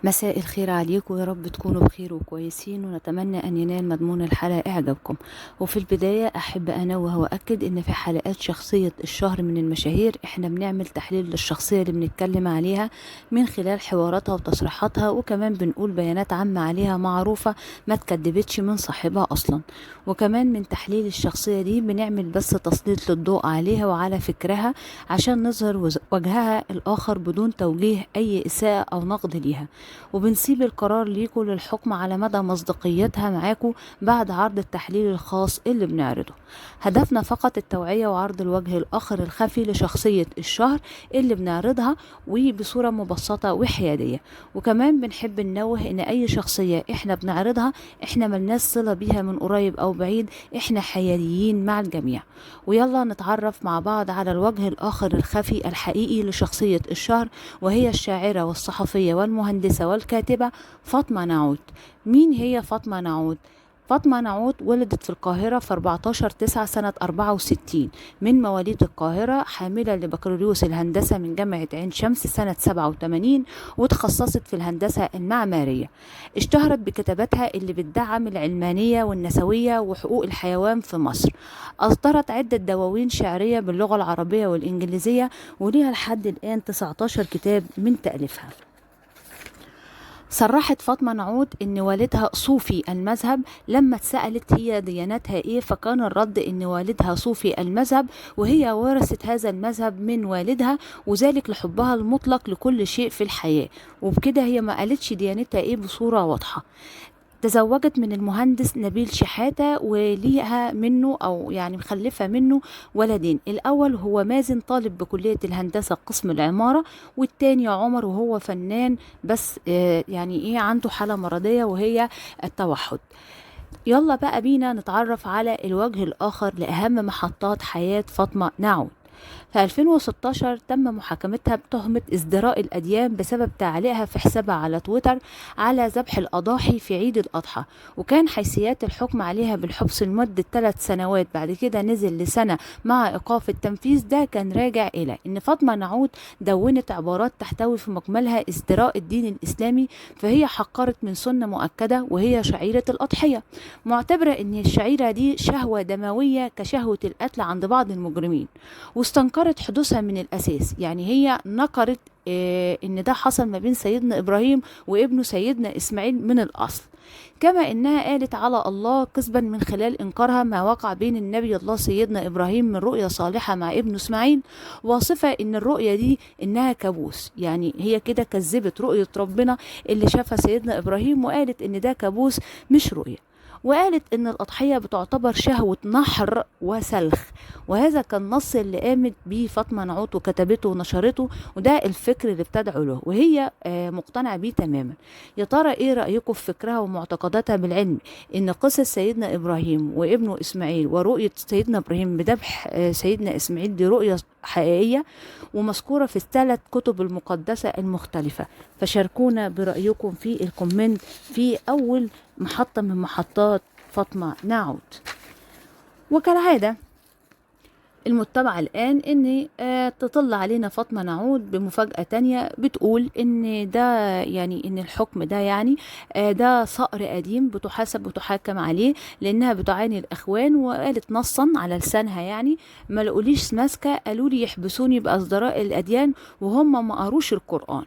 مساء الخير عليكم، ويا رب تكونوا بخير وكويسين، ونتمنى أن ينال مضمون الحلقة إعجابكم. وفي البداية أحب أنوه وأكد إن في حلقات شخصية الشهر من المشاهير إحنا بنعمل تحليل للشخصية اللي بنتكلم عليها من خلال حواراتها وتصريحاتها، وكمان بنقول بيانات عامة عليها معروفة ما تكدبتش من صاحبها أصلا. وكمان من تحليل الشخصية دي بنعمل بس تسليط للضوء عليها وعلى فكرها عشان نظهر وجهها الآخر بدون توجيه أي إساءة أو نقد ليها، وبنسيب القرار ليكوا للحكم على مدى مصداقيتها معاكوا بعد عرض التحليل الخاص اللي بنعرضه. هدفنا فقط التوعية وعرض الوجه الآخر الخفي لشخصية الشهر اللي بنعرضها، وبصورة مبسطة وحيادية. وكمان بنحب ننوه إن أي شخصية إحنا بنعرضها إحنا ملناش صلة بيها من قريب أو بعيد، إحنا حياديين مع الجميع. ويلا نتعرف مع بعض على الوجه الآخر الخفي الحقيقي لشخصية الشهر، وهي الشاعرة والصحفية والمهندسة والكاتبة فاطمة نعوت. مين هي فاطمة نعوت؟ فاطمة نعوت ولدت في القاهرة في 14/9 سنة 64، من مواليد القاهرة، حاملة لبكالوريوس الهندسة من جامعة عين شمس سنة 87، وتخصصت في الهندسة المعمارية. اشتهرت بكتاباتها اللي بتدعم العلمانية والنسوية وحقوق الحيوان في مصر. أصدرت عدة دواوين شعرية باللغة العربية والإنجليزية، وليها لحد الآن 19 كتاب من تأليفها. صرحت فاطمة نعوت إن والدها صوفي المذهب. لما اتسألت هي ديانتها إيه، فكان الرد إن والدها صوفي المذهب، وهي ورثت هذا المذهب من والدها، وذلك لحبها المطلق لكل شيء في الحياة. وبكده هي ما قالتش ديانتها إيه بصورة واضحة. تزوجت من المهندس نبيل شحاتة، وليها منه أو يعني مخلفة منه ولدين. الأول هو مازن طالب بكلية الهندسة قسم العمارة، والتاني عمر وهو فنان بس يعني إيه عنده حالة مرضية وهي التوحد. يلا بقى بينا نتعرف على الوجه الآخر لأهم محطات حياة فاطمة نعوت. في 2016 تم محاكمتها بتهمة ازدراء الأديان بسبب تعليقها في حسابها على تويتر على ذبح الأضاحي في عيد الأضحى، وكان حيثيات الحكم عليها بالحبس لمدة 3 سنوات، بعد كده نزل لسنة مع إيقاف التنفيذ. ده كان راجع إلى إن فاطمة نعوت دونت عبارات تحتوي في مجملها ازدراء الدين الإسلامي، فهي حقرت من سنة مؤكدة وهي شعيرة الأضحية، معتبرة إن الشعيرة دي شهوة دموية كشهوة القتل عند بعض المجرمين، واستنكرت حدوثها من الأساس. يعني هي نكرت إن ده حصل ما بين سيدنا إبراهيم وابنه سيدنا إسماعيل من الأصل، كما إنها قالت على الله كذبا من خلال إنكارها ما وقع بين النبي الله سيدنا إبراهيم من رؤية صالحة مع ابنه إسماعيل، واصفة إن الرؤية دي إنها كابوس. يعني هي كده كذبت رؤية ربنا اللي شافها سيدنا إبراهيم، وقالت إن ده كابوس مش رؤية. وقالت ان الاضحيه بتعتبر شهوه نحر وسلخ، وهذا كان نص اللي قامت بيه فاطمه نعوت وكتبته ونشرته، وده الفكر اللي بتدعو له، وهي مقتنعه بيه تماما. يا ترى ايه رايكم في فكرها ومعتقداتها بالعلم ان قصه سيدنا ابراهيم وابنه اسماعيل ورؤيه سيدنا ابراهيم بذبح سيدنا اسماعيل دي رؤيه حقيقيه ومذكوره في الثلاث كتب المقدسه المختلفه؟ فشاركونا برايكم في الكومنت في اول محطة من محطات فاطمة نعوت. وكالعادة المتبع الآن إن تطلع علينا فاطمة نعوت بمفاجأة تانية، بتقول إن ده يعني إن الحكم ده يعني ده صقر قديم بتحاسب وتحاكم عليه لأنها بتعاني الإخوان. وقالت نصا على لسانها يعني ما لقوليش ماسكة، قالوا لي يحبسوني بأصدراء الأديان وهم ما قروش القرآن.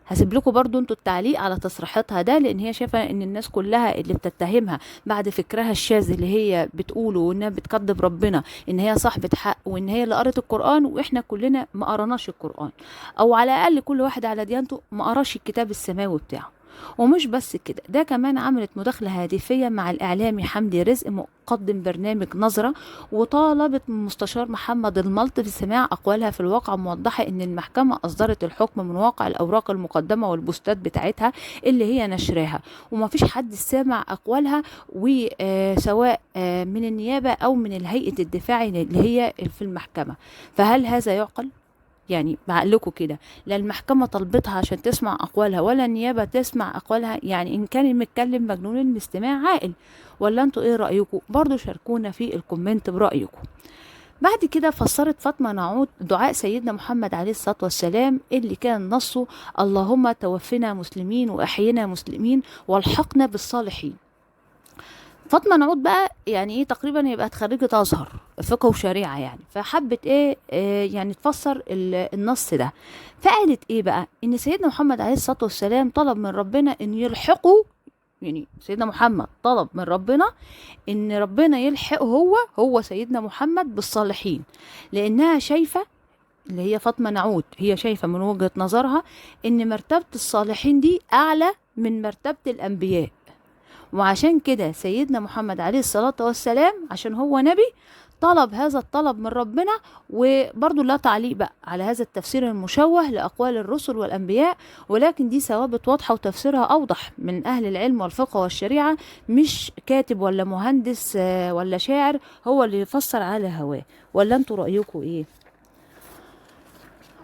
هسيب لكم برضو انتوا التعليق على تصريحاتها ده، لان هي شايفه ان الناس كلها اللي بتتهمها بعد فكرها الشاذ اللي هي بتقوله وانها بتكذب ربنا ان هي صاحبه حق وان هي اللي قرت القران، واحنا كلنا ما قرناش القران، او على الاقل كل واحد على ديانته ما قراش الكتاب السماوي بتاعه. ومش بس كده، ده كمان عملت مداخلة هاتفية مع الإعلامي حمدي رزق مقدم برنامج نظرة، وطالبت من مستشار محمد الملط في سماع أقوالها في الواقع، موضحة إن المحكمة أصدرت الحكم من واقع الأوراق المقدمة والبوستات بتاعتها اللي هي نشراها، وما فيش حد سامع أقوالها، وسواء من النيابة أو من الهيئة الدفاع اللي هي في المحكمة. فهل هذا يعقل؟ يعني بعقلكوا كده، لا المحكمة طلبتها عشان تسمع أقوالها ولا النيابة تسمع أقوالها، يعني إن كان المتكلم مجنون المستمع عاقل، ولا انتوا ايه رأيكم؟ برضو شاركونا في الكومنت برأيكم. بعد كده فسرت فاطمة نعود دعاء سيدنا محمد عليه الصلاة والسلام اللي كان نصه: اللهم توفنا مسلمين وأحينا مسلمين والحقنا بالصالحين. فاطمة نعود بقى يعني ايه تقريبا يبقى خريجة أزهر فقه وشريعة يعني، فحبت ايه يعني تفسر النص ده. فقالت ايه بقى؟ ان سيدنا محمد عليه الصلاة والسلام طلب من ربنا ان يلحقه، يعني سيدنا محمد طلب من ربنا ان ربنا يلحقه هو سيدنا محمد بالصالحين، لانها شايفة، اللي هي فاطمة نعود، هي شايفة من وجهة نظرها ان مرتبة الصالحين دي اعلى من مرتبة الانبياء. وعشان كده سيدنا محمد عليه الصلاة والسلام عشان هو نبي طلب هذا الطلب من ربنا. وبرضو لا تعليق بقى على هذا التفسير المشوه لأقوال الرسل والأنبياء، ولكن دي ثوابت واضحة وتفسيرها أوضح من أهل العلم والفقه والشريعة، مش كاتب ولا مهندس ولا شاعر هو اللي يفسر على هواه. ولا انتوا رأيكم ايه؟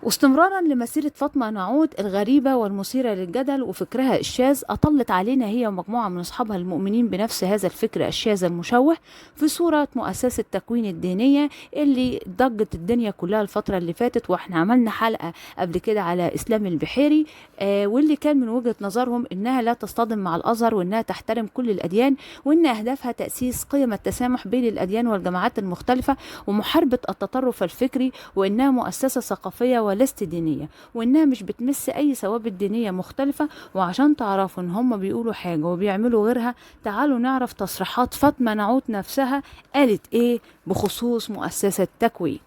واستمرارا لمسيرة فاطمة نعود الغريبة والمثيرة للجدل وفكرها الشاذ، أطلت علينا هي ومجموعة من أصحابها المؤمنين بنفس هذا الفكر الشاذ المشوه في صورة مؤسسة تكوين الدينية اللي ضجت الدنيا كلها الفترة اللي فاتت. واحنا عملنا حلقة قبل كده على إسلام البحيري واللي كان من وجهة نظرهم إنها لا تصطدم مع الأزهر، وإنها تحترم كل الأديان، وإن أهدافها تأسيس قيم التسامح بين الأديان والجماعات المختلفة ومحاربة التطرف الفكري، وإنها مؤسسة ثقافية ولست دينية، وإنها مش بتمس أي ثوابت دينية مختلفة. وعشان تعرفوا إن هم بيقولوا حاجة وبيعملوا غيرها، تعالوا نعرف تصريحات فاطمة نعود نفسها قالت إيه بخصوص مؤسسة تكوين.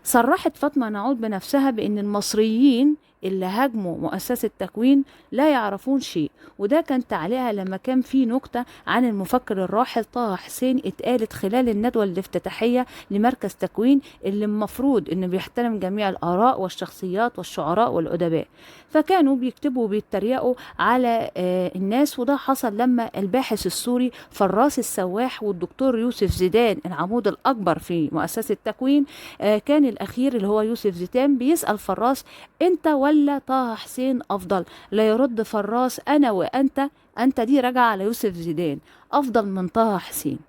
صرحت فاطمة نعود بنفسها بأن المصريين اللي هاجموا مؤسسة تكوين لا يعرفون شيء، وده كان تعليقها لما كان في نكتة عن المفكر الراحل طه حسين اتقالت خلال الندوة الافتتاحية لمركز تكوين اللي المفروض انه بيحترم جميع الآراء والشخصيات والشعراء والأدباء. فكانوا بيكتبوا وبيتريقوا على الناس، وده حصل لما الباحث السوري فراس السواح والدكتور يوسف زيدان العمود الأكبر في مؤسسة تكوين كان الأخير اللي هو يوسف زيدان بيسأل فراس: انت ولا طه حسين افضل؟ لا يرد فراس: انا وانت. انت دي راجعه على يوسف زيدان افضل من طه حسين.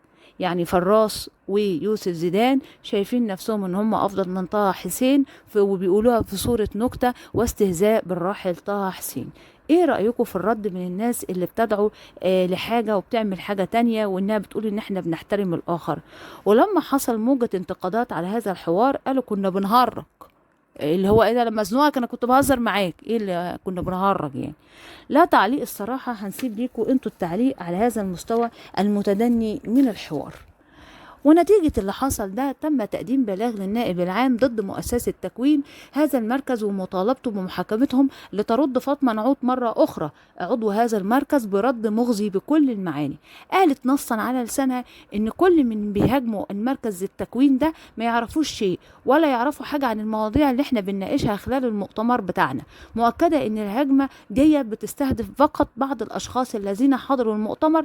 يعني فراس ويوسف زيدان شايفين نفسهم ان هم افضل من طه حسين وبيقولوها في صورة نكتة واستهزاء بالراحل طه حسين. ايه رأيكم في الرد من الناس اللي بتدعو لحاجة وبتعمل حاجة تانية، وانها بتقول ان احنا بنحترم الاخر؟ ولما حصل موجة انتقادات على هذا الحوار قالوا كنا بنهرج، اللي هو ايه ده لما ازنقك انا كنت بهزر معاك، ايه اللي كنا بنهرج يعني. لا تعليق الصراحة، هنسيب ليكوا انتوا التعليق على هذا المستوى المتدني من الحوار. ونتيجة اللي حصل ده تم تقديم بلاغ للنائب العام ضد مؤسسة تكوين هذا المركز ومطالبته بمحاكمتهم لترد فاطمة نعود مرة أخرى عضو هذا المركز برد مغزي بكل المعاني. قالت نصا على لسانها إن كل من بيهاجموا المركز التكوين ده ما يعرفوش شيء ولا يعرفوا حاجة عن المواضيع اللي احنا بنناقشها خلال المؤتمر بتاعنا، مؤكدة إن الهجمة دي بتستهدف فقط بعض الأشخاص الذين حضروا المؤتمر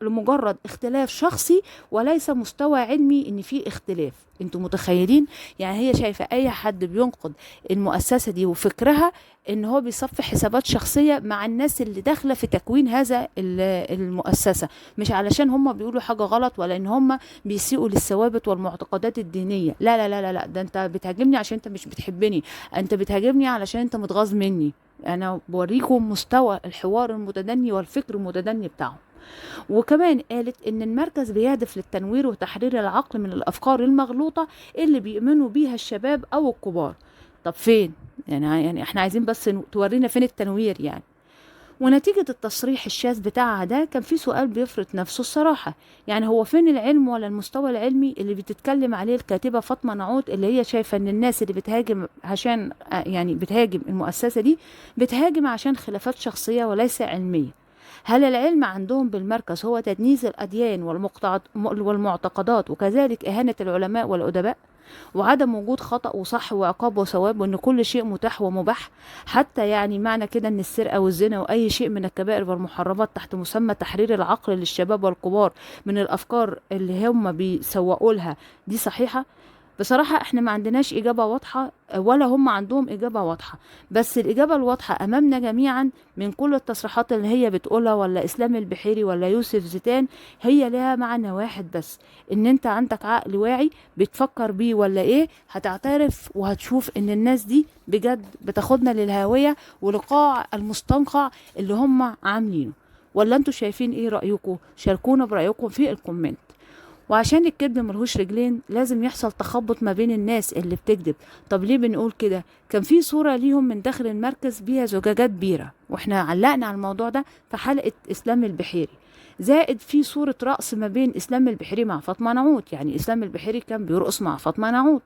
لمجرد اختلاف شخصي وليس مستوى علمي ان في اختلاف. انتوا متخيلين؟ يعني هي شايفة اي حد بينقد المؤسسة دي وفكرها ان هو بيصفي حسابات شخصية مع الناس اللي داخلة في تكوين هذا المؤسسة، مش علشان هم بيقولوا حاجة غلط ولا ان هم بيسيئوا للثوابت والمعتقدات الدينية. لا لا لا لا لا، ده انت بتهاجمني عشان انت مش بتحبني، انت بتهاجمني علشان انت متغاظ مني. انا بوريكم مستوى الحوار المتدني والفكر المتدني بتاعهم. وكمان قالت ان المركز بيهدف للتنوير وتحرير العقل من الافكار المغلوطة اللي بيؤمنوا بيها الشباب او الكبار. طب فين؟ يعني احنا عايزين بس تورينا فين التنوير يعني. ونتيجة التصريح الشاذ بتاعها ده كان في سؤال بيفرض نفسه الصراحة، يعني هو فين العلم ولا المستوى العلمي اللي بتتكلم عليه الكاتبة فاطمة نعود، اللي هي شايفة ان الناس اللي بتهاجم عشان يعني بتهاجم المؤسسة دي بتهاجم عشان خلافات شخصية وليس علمية. هل العلم عندهم بالمركز هو تدنيس الأديان والمعتقدات وكذلك إهانة العلماء والأدباء وعدم وجود خطأ وصح وعقاب وثواب وان كل شيء متاح ومباح؟ حتى يعني معنى كده ان السرقة والزنا واي شيء من الكبائر والمحرمات تحت مسمى تحرير العقل للشباب والكبار من الافكار اللي هم بيسوقوا لها دي صحيحة؟ بصراحة احنا ما عندناش إجابة واضحة ولا هم عندهم إجابة واضحة، بس الإجابة الواضحة أمامنا جميعا من كل التصريحات اللي هي بتقولها، ولا إسلام البحيري ولا يوسف زيدان، هي لها معنى واحد بس، إن أنت عندك عقل واعي بتفكر بيه ولا إيه، هتعترف وهتشوف إن الناس دي بجد بتاخدنا للهاوية ولقاع المستنقع اللي هم عاملينه. ولا انتوا شايفين ايه رأيكم؟ شاركونا برأيكم في الكومنت. وعشان الكذب ملهوش رجلين لازم يحصل تخبط ما بين الناس اللي بتكذب. طب ليه بنقول كده؟ كان في صورة ليهم من داخل المركز بيها زجاجات بيرة، واحنا علقنا على الموضوع ده في حلقة إسلام البحيري، زائد في صورة رقص ما بين إسلام البحيري مع فاطمة نعود، يعني إسلام البحيري كان بيرقص مع فاطمة نعود.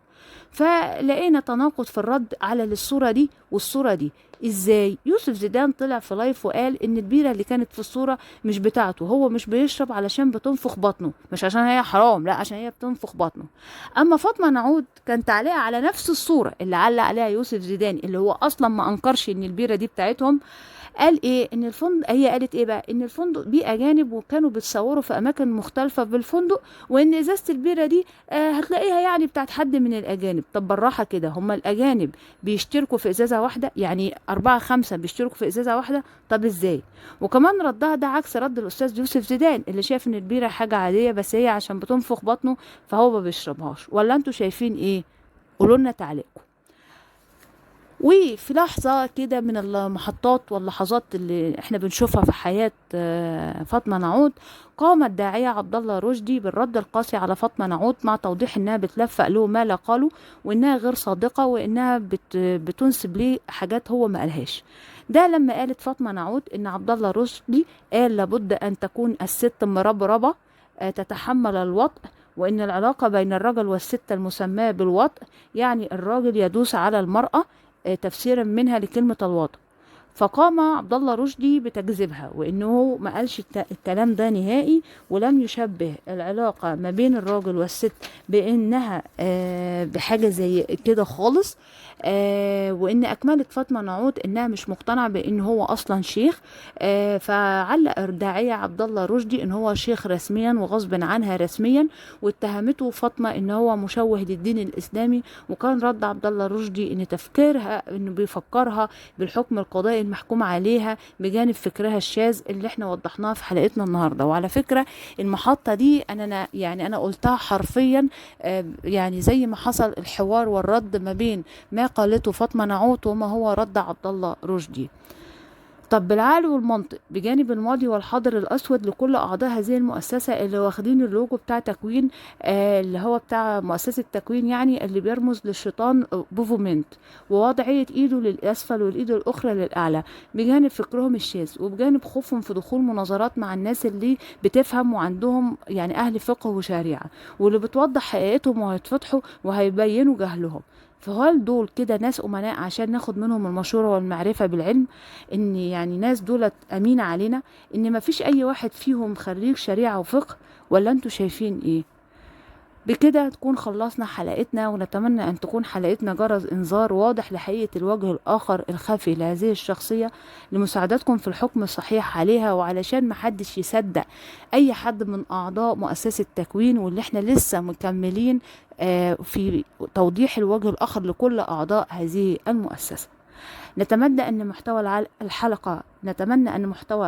فلقينا تناقض في الرد على الصورة دي والصورة دي. ازاي؟ يوسف زيدان طلع في لايف وقال ان البيرة اللي كانت في الصورة مش بتاعته، هو مش بيشرب علشان بتنفخ بطنه، مش عشان هي حرام، لا عشان هي بتنفخ بطنه. اما فاطمة نعود كان تعليقها على نفس الصورة اللي علق عليها يوسف زيدان، اللي هو اصلا ما انكرش ان البيرة دي بتاعتهم، قال ايه؟ ان الفندق، هي قالت ايه بقى؟ ان الفندق بيه اجانب وكانوا بيتصوروا في اماكن مختلفه بالفندق، وان ازازه البيره دي هتلاقيها يعني بتاعت حد من الاجانب. طب بالراحه كده، هما الاجانب بيشتركوا في ازازه واحده؟ يعني 4 5 بيشتركوا في ازازه واحده؟ طب ازاي؟ وكمان ردها ده عكس رد الاستاذ يوسف زيدان اللي شايف ان البيره حاجه عاديه، بس هي عشان بتنفخ بطنه فهو ما بيشربهاش. ولا انتوا شايفين ايه؟ قولوا لنا تعليقكم. وفي لحظة كده من المحطات واللحظات اللي احنا بنشوفها في حياة فاطمة نعود، قام الداعية عبد الله رشدي بالرد القاسي على فاطمة نعود، مع توضيح انها بتلفق له ما لا قاله، وانها غير صادقة، وانها بتنسب ليه حاجات هو ما قالهاش. ده لما قالت فاطمة نعود ان عبد الله رشدي قال لابد ان تكون الست مربربة تتحمل الوطء، وان العلاقة بين الرجل والست المسماة بالوطء يعني الراجل يدوس على المرأة، تفسيرا منها لكلمة الوطء. فقام عبد الله رشدي بتكذيبها، وانه ما قالش الكلام ده نهائي، ولم يشبه العلاقة ما بين الراجل والست بانها بحاجة زي كده خالص. وان اكملت فاطمة نعود انها مش مقتنعة بان هو اصلا شيخ. فعلق الداعية عبد الله رشدي ان هو شيخ رسميا وغصب عنها رسميا، واتهمته فاطمة ان هو مشوه للدين الاسلامي. وكان رد عبد الله رشدي ان تفكيرها انه بيفكرها بالحكم القضائي المحكوم عليها بجانب فكرها الشاذ اللي احنا وضحناه في حلقتنا النهارده. وعلى فكرة المحطة دي انا قلتها حرفيا، يعني زي ما حصل الحوار والرد ما بين ما قالته فاطمة نعود وما هو رد عبد الله رشدي. طب بالعقل والمنطق بجانب الماضي والحاضر الأسود لكل أعضاء هذه المؤسسة اللي واخدين اللوجو بتاع تكوين، اللي هو بتاع مؤسسة تكوين، يعني اللي بيرمز للشيطان بوفومنت، ووضعية إيده للأسفل والإيد الأخرى للأعلى، بجانب فكرهم الشاذ وبجانب خوفهم في دخول مناظرات مع الناس اللي بتفهم وعندهم يعني أهل فقه وشريعة، واللي بتوضح حقيقتهم وهيتفتحوا وهيبينوا جهلهم. فهل دول كده ناس أمناء عشان ناخد منهم المشورة والمعرفة بالعلم؟ ان يعني ناس دولت امينة علينا؟ ان ما فيش اي واحد فيهم خريج شريعة وفقه؟ ولا انتوا شايفين ايه؟ بكده تكون خلصنا حلقتنا، ونتمنى ان تكون حلقتنا جرس انذار واضح لحقيقة الوجه الاخر الخفي لهذه الشخصية، لمساعدتكم في الحكم الصحيح عليها، وعلشان محدش يصدق اي حد من اعضاء مؤسسة تكوين، واللي احنا لسه مكملين في توضيح الوجه الاخر لكل اعضاء هذه المؤسسة. نتمنى أن محتوى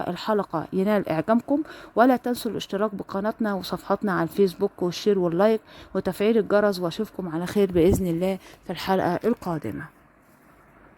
الحلقة ينال إعجابكم، ولا تنسوا الاشتراك بقناتنا وصفحاتنا على الفيسبوك والشير واللايك وتفعيل الجرس، واشوفكم على خير بإذن الله في الحلقة القادمة.